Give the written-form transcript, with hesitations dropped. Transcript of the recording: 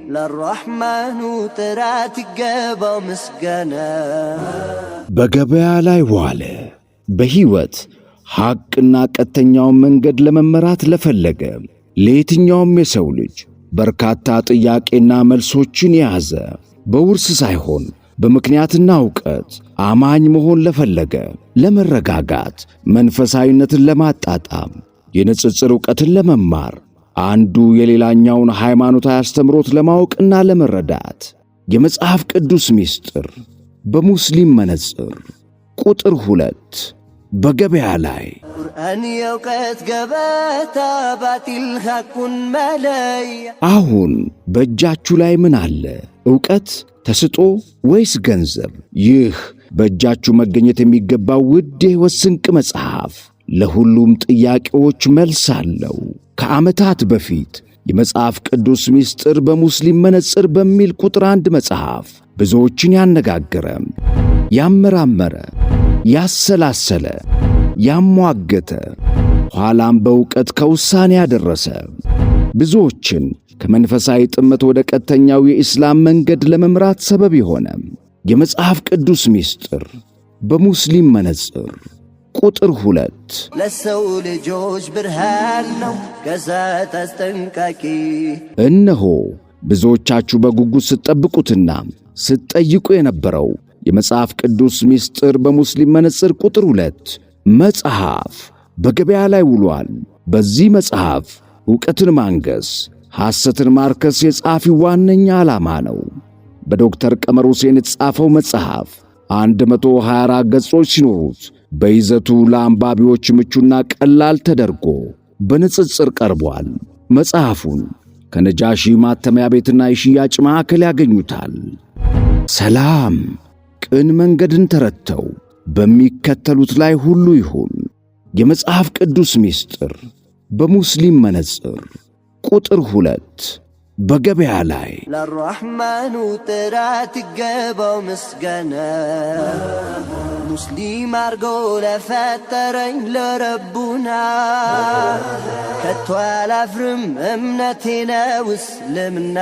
ለረሕማኑ ጥራት ይገባው ምስጋና። በገበያ ላይ ዋለ። በሕይወት ሐቅና ቀጥተኛውን መንገድ ለመመራት ለፈለገ ለየትኛውም የሰው ልጅ በርካታ ጥያቄና መልሶችን የያዘ በውርስ ሳይሆን በምክንያትና ዕውቀት አማኝ መሆን ለፈለገ ለመረጋጋት መንፈሳዊነትን ለማጣጣም የንጽጽር ዕውቀትን ለመማር አንዱ የሌላኛውን ሃይማኖታዊ አስተምሮት ለማወቅና ለመረዳት የመጽሐፍ ቅዱስ ምስጢር በሙስሊም መነጽር ቁጥር 2 በገበያ ላይ ቁርአን የእውቀት ገበታ ባጢል ሐቁን መለያ። አሁን በእጃችሁ ላይ ምን አለ? ዕውቀት፣ ተስጦ ወይስ ገንዘብ? ይህ በእጃችሁ መገኘት የሚገባው ውድ የሕይወት ስንቅ መጽሐፍ ለሁሉም ጥያቄዎች መልስ አለው። ከዓመታት በፊት የመጽሐፍ ቅዱስ ምስጢር በሙስሊም መነጽር በሚል ቁጥር 1 መጽሐፍ ብዙዎችን ያነጋገረ፣ ያመራመረ፣ ያሰላሰለ፣ ያሟገተ፣ ኋላም በዕውቀት ከውሳኔ ያደረሰ፣ ብዙዎችን ከመንፈሳዊ ጥመት ወደ ቀጥተኛው የኢስላም መንገድ ለመምራት ሰበብ የሆነ የመጽሐፍ ቅዱስ ምስጢር በሙስሊም መነጽር ቁጥር 2 ለሰው ልጆች ብርሃን ነው ከሳት አስጠንቃቂ። እነሆ ብዙዎቻችሁ በጉጉት ስትጠብቁትና ስትጠይቁ የነበረው የመጽሐፍ ቅዱስ ምስጢር በሙስሊም መነጽር ቁጥር 2 መጽሐፍ በገበያ ላይ ውሏል። በዚህ መጽሐፍ ዕውቀትን ማንገስ፣ ሐሰትን ማርከስ የጸሐፊው ዋነኛ ዓላማ ነው። በዶክተር ቀመር ሁሴን የተጻፈው መጽሐፍ 124 ገጾች ሲኖሩት በይዘቱ ለአንባቢዎች ምቹና ቀላል ተደርጎ በንጽጽር ቀርቧል። መጽሐፉን ከነጃሺ ማተሚያ ቤትና የሽያጭ ማዕከል ያገኙታል። ሰላም ቅን መንገድን ተረድተው በሚከተሉት ላይ ሁሉ ይሁን። የመጽሐፍ ቅዱስ ምስጢር በሙስሊም መነጽር ቁጥር 2 በገበያ ላይ ለረሕማኑ ጥራት ይገባው ምስጋና። ሙስሊም አርጎ ለፈጠረኝ ለረቡና ከቶ አላፍርም እምነቴ ነው እስልምና።